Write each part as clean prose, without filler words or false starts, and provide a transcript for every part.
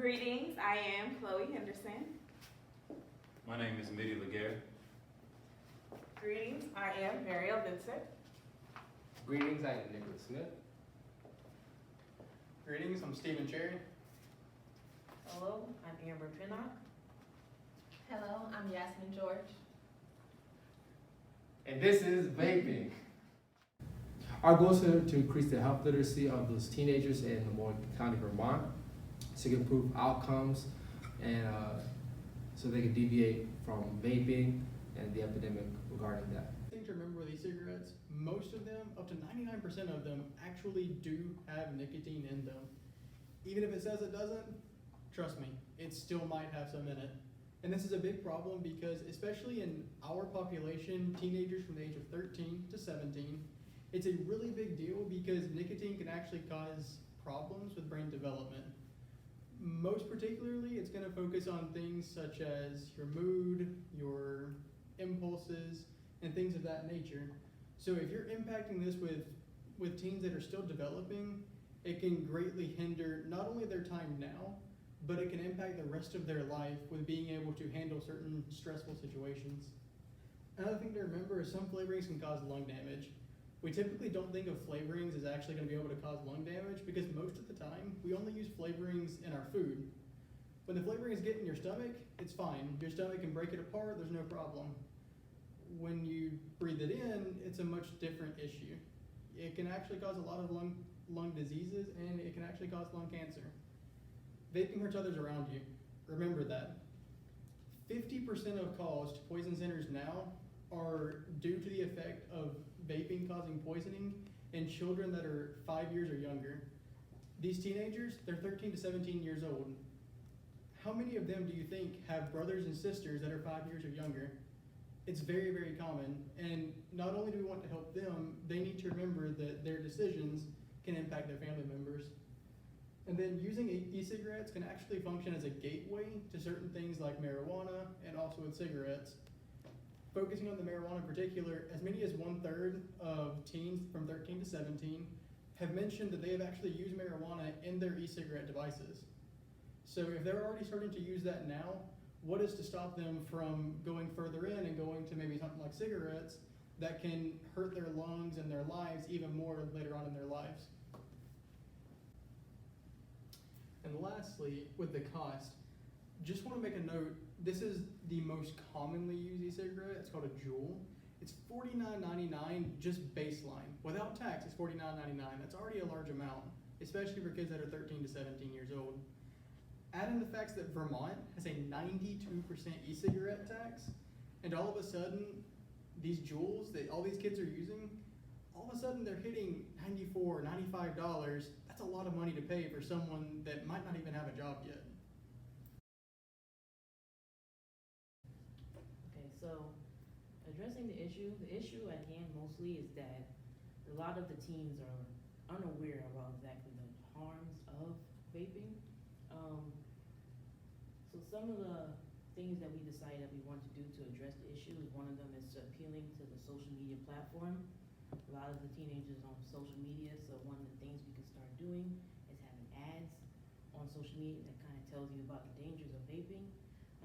Greetings, I am Chloe Henderson. My name is Mitty Laguerre. Greetings, I am Mariel Vincent. Greetings, I am Nicholas Smith. Greetings, I'm Stephen Cherry. Hello, I'm Amber Pinnock. Hello, I'm Yasmin George. And this is Vaping. Our goal is to increase the health literacy of those teenagers in Morgan County, Vermont, to improve outcomes and so they can deviate from vaping and the epidemic regarding that. I think to remember with e-cigarettes, most of them, up to 99% of them, actually do have nicotine in them. Even if it says it doesn't, trust me, it still might have some in it. And this is a big problem because, especially in our population, teenagers from the age of 13 to 17, it's a really big deal because nicotine can actually cause problems with brain development. Most particularly, it's going to focus on things such as your mood, your impulses, and things of that nature. So if you're impacting this with teens that are still developing, it can greatly hinder not only their time now, but it can impact the rest of their life with being able to handle certain stressful situations. Another thing to remember is some flavorings can cause lung damage. We typically don't think of flavorings as actually going to be able to cause lung damage because most of the time we only use flavorings in our food. When the flavorings get in your stomach, it's fine. Your stomach can break it apart, there's no problem. When you breathe it in, it's a much different issue. It can actually cause a lot of lung diseases and it can actually cause lung cancer. Vaping hurts others around you. Remember that. 50% of calls to poison centers now are due to the effect of vaping causing poisoning in children that are 5 years or younger. These teenagers, they're 13 to 17 years old. How many of them do you think have brothers and sisters that are 5 years or younger? It's very, very common. And not only do we want to help them, they need to remember that their decisions can impact their family members. And then using e-cigarettes can actually function as a gateway to certain things like marijuana and also with cigarettes. Focusing on the marijuana in particular, as many as 1/3 of teens from 13 to 17 have mentioned that they have actually used marijuana in their e-cigarette devices. So if they're already starting to use that now, what is to stop them from going further in and going to maybe something like cigarettes that can hurt their lungs and their lives even more later on in their lives? And lastly, with the cost, just want to make a note, this is the most commonly used e-cigarette. It's called a Juul. It's $49.99 just baseline. Without tax, it's $49.99. That's already a large amount, especially for kids that are 13 to 17 years old. Add in the fact that Vermont has a 92% e-cigarette tax, and all of a sudden, these Juuls that all these kids are using, all of a sudden they're hitting $94, $95. That's a lot of money to pay for someone that might not even have a job yet. Okay, so addressing the issue at hand mostly is that a lot of the teens are unaware about exactly the harms of vaping. So some of the things that we decided that we want to do to address the issue is one of them is appealing to the social media platform. A lot of the teenagers on social media, so one of the things we can start doing is having ads on social media that kind of tells you about the dangers of vaping.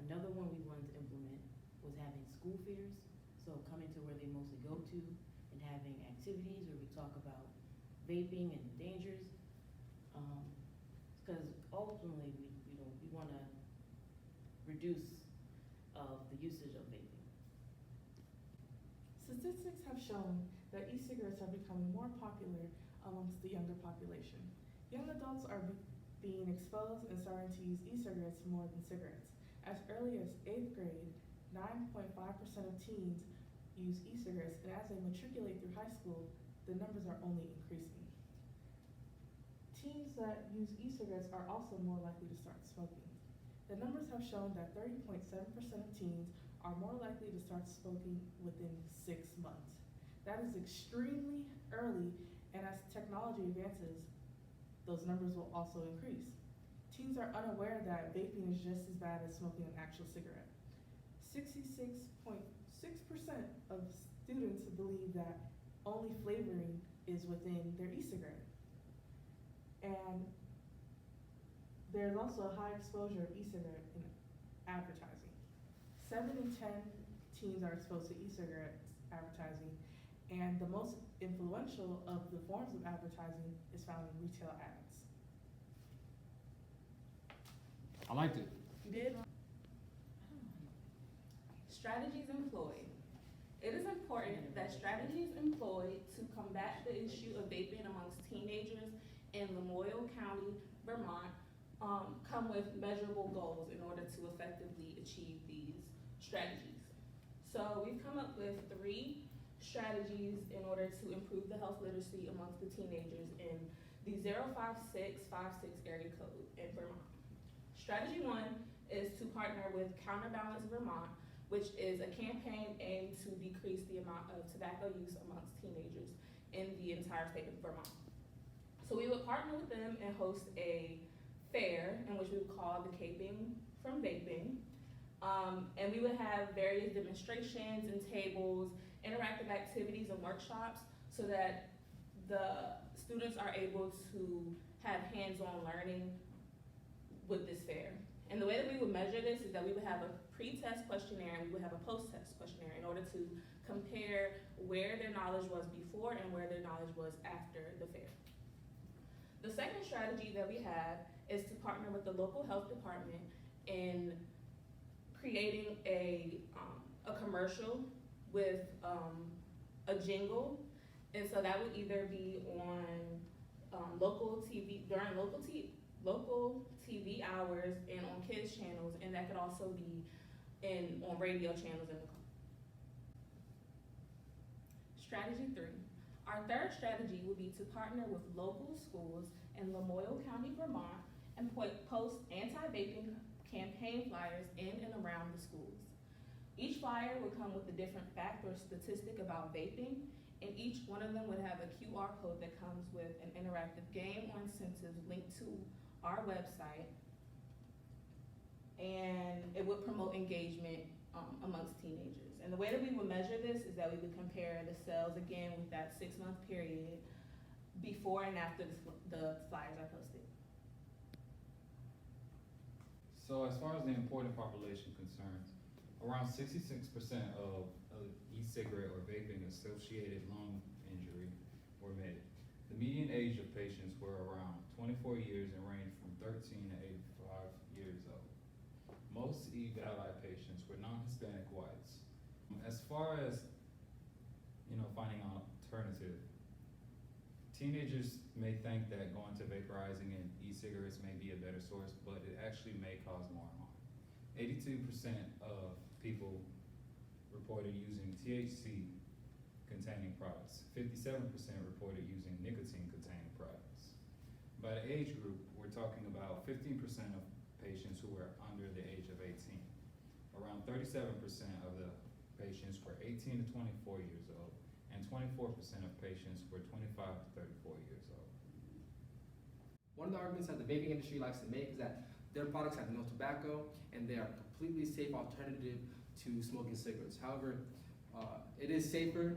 Another one we wanted to implement was having school fairs, so coming to where they mostly go to and having activities where we talk about vaping and the dangers, because ultimately we want to reduce the usage of vaping. Statistics have shown that e-cigarettes are becoming more popular amongst the younger population. Young adults are being exposed and starting to use e-cigarettes more than cigarettes. As early as 8th grade, 9.5% of teens use e-cigarettes, and as they matriculate through high school, the numbers are only increasing. Teens that use e-cigarettes are also more likely to start smoking. The numbers have shown that 30.7% of teens are more likely to start smoking within 6 months. That is extremely early, and as technology advances, those numbers will also increase. Teens are unaware that vaping is just as bad as smoking an actual cigarette. 66.6% of students believe that only flavoring is within their e-cigarette. And there's also a high exposure of e-cigarette in advertising. 7 in 10 teens are exposed to e-cigarette advertising, and the most influential of the forms of advertising is found in retail ads. I liked it. You did? Strategies employed. It is important that strategies employed to combat the issue of vaping amongst teenagers in Lamoille County, Vermont, come with measurable goals in order to effectively achieve these strategies. So we've come up with 3 strategies in order to improve the health literacy amongst the teenagers in the 05656 area code in Vermont. Strategy 1 is to partner with Counterbalance Vermont, which is a campaign aimed to decrease the amount of tobacco use amongst teenagers in the entire state of Vermont. So we would partner with them and host a fair in which we would call the Caping from Vaping. And we would have various demonstrations and tables, interactive activities and workshops so that the students are able to have hands-on learning with this fair. And the way that we would measure this is that we would have a pre-test questionnaire and we would have a post-test questionnaire in order to compare where their knowledge was before and where their knowledge was after the fair. The second strategy that we have is to partner with the local health department in creating a commercial with a jingle, and so that would either be on local TV during local TV hours and on kids channels, and that could also be on radio channels in the car. Strategy 3. Our third strategy would be to partner with local schools in Lamoille County, Vermont, and post anti-vaping campaign flyers in and around the schools. Each flyer would come with a different fact or statistic about vaping, and each one of them would have a QR code that comes with an interactive game or incentive linked to our website, and it would promote engagement amongst teenagers. And the way that we would measure this is that we would compare the sales again with that 6-month period before and after the flyers are posted. So as far as the important population concerns, around 66% of e-cigarette or vaping associated lung injury were made. The median age of patients were around 24 years and ranged from 13 to 85 years old. Most eVali patients were non-Hispanic whites. As far as, finding an alternative, teenagers may think that going to vaporizing and e-cigarettes may be a better source, but it actually may cause more harm. 82% of people reported using THC-containing products. 57% reported using nicotine-containing products. By the age group, we're talking about 15% of patients who were under the age of 18. Around 37% of the patients were 18 to 24 years old, and 24% of patients were 25 to 34 years old. One of the arguments that the vaping industry likes to make is that their products have no tobacco and they are a completely safe alternative to smoking cigarettes. However, it is safer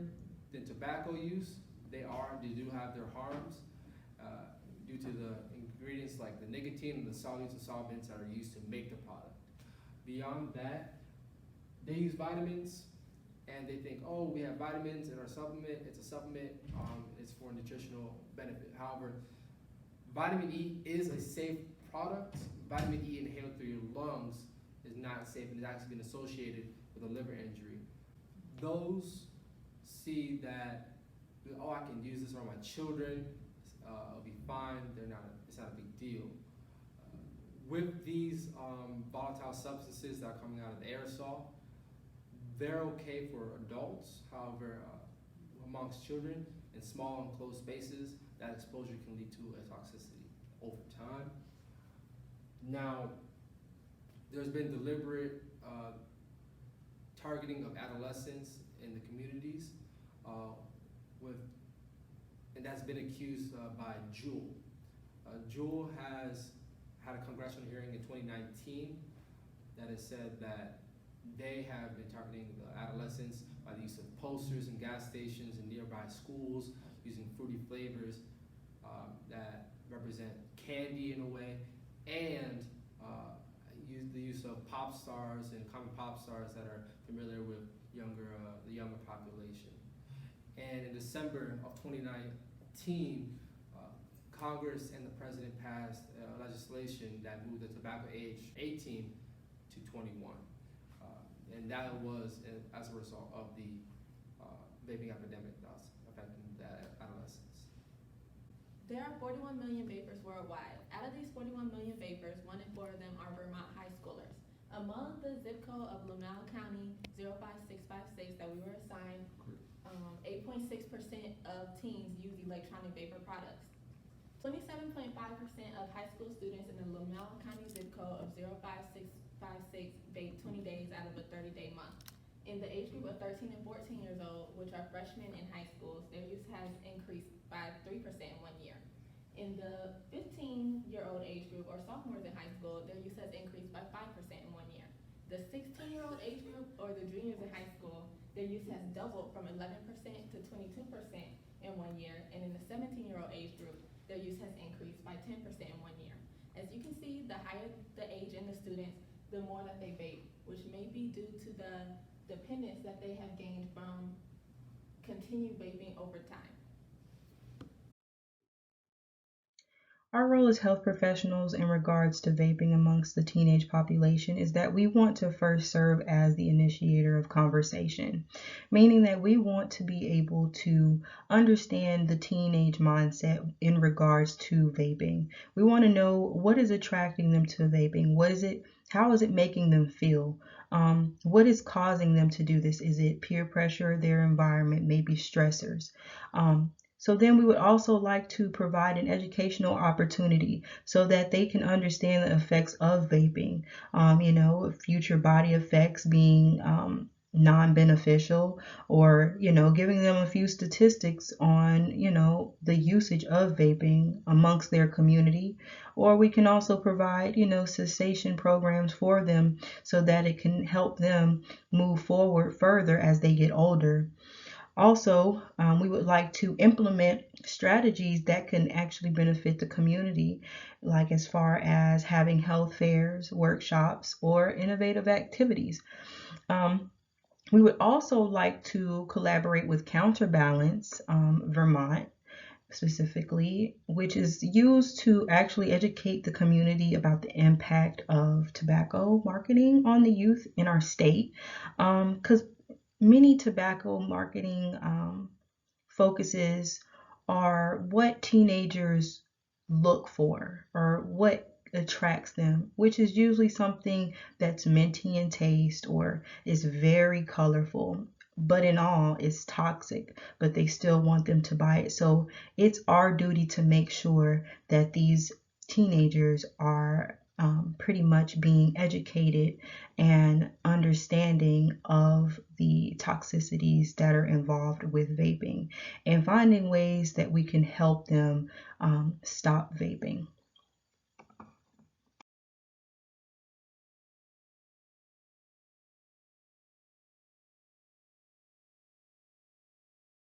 than tobacco use. They do have their harms due to the ingredients like the nicotine and the solutes and solvents that are used to make the product. Beyond that, they use vitamins and they think, oh, we have vitamins in our supplement. It's a supplement, it's for nutritional benefit. However, vitamin E is a safe product. Vitamin E inhaled through your lungs is not safe and has actually been associated with a liver injury. Those see that, oh, I can use this on my children, it'll be fine, it's not a big deal. With these volatile substances that are coming out of the aerosol, they're okay for adults. However, amongst children in small enclosed spaces, that exposure can lead to a toxicity over time. Now, there's been deliberate targeting of adolescents in the communities, and that's been accused by Juul. Juul has had a congressional hearing in 2019 that has said that they have been targeting the adolescents by the use of posters in gas stations and nearby schools, using fruity flavors that represent candy in a way, and pop stars and common pop stars that are familiar with the younger population. And in December of 2019, Congress and the President passed legislation that moved the tobacco age 18 to 21. And that was as a result of the vaping epidemic that's affecting the adolescents. There are 41 million vapers worldwide. Out of these 41 million vapers, 1 in 4 of them are Vermont high schoolers. Among the zip code of Lamau County 05656 that we were assigned, 8.6% of teens use electronic vapor products. 27.5% of high school students in the Lamau County zip code of 05656 vape 20 days out of a 30-day month. In the age group of 13 and 14 years old, which are freshmen in high schools, their use has increased by 3% in 1 year. In the 15-year-old age group or sophomores in high school, their use has increased by 5% in 1 year. The 16-year-old age group or the juniors in high school, their use has doubled from 11% to 22% in 1 year. And in the 17-year-old age group, their use has increased by 10% in 1 year. As you can see, the higher the age in the students, the more that they vape, which may be due to the dependence that they have gained from continued vaping over time. Our role as health professionals in regards to vaping amongst the teenage population is that we want to first serve as the initiator of conversation, meaning that we want to be able to understand the teenage mindset in regards to vaping. We want to know what is attracting them to vaping. How is it making them feel? What is causing them to do this? Is it peer pressure, their environment, maybe stressors? So then we would also like to provide an educational opportunity so that they can understand the effects of vaping, future body effects being non-beneficial, or, giving them a few statistics on, the usage of vaping amongst their community. Or we can also provide, cessation programs for them so that it can help them move forward further as they get older. Also, we would like to implement strategies that can actually benefit the community, like as far as having health fairs, workshops, or innovative activities. We would also like to collaborate with Counterbalance Vermont, specifically, which is used to actually educate the community about the impact of tobacco marketing on the youth in our state, because many tobacco marketing focuses are what teenagers look for or what attracts them, which is usually something that's minty in taste or is very colorful, but in all is toxic, but they still want them to buy it. So it's our duty to make sure that these teenagers are pretty much being educated and understanding of the toxicities that are involved with vaping, and finding ways that we can help them stop vaping.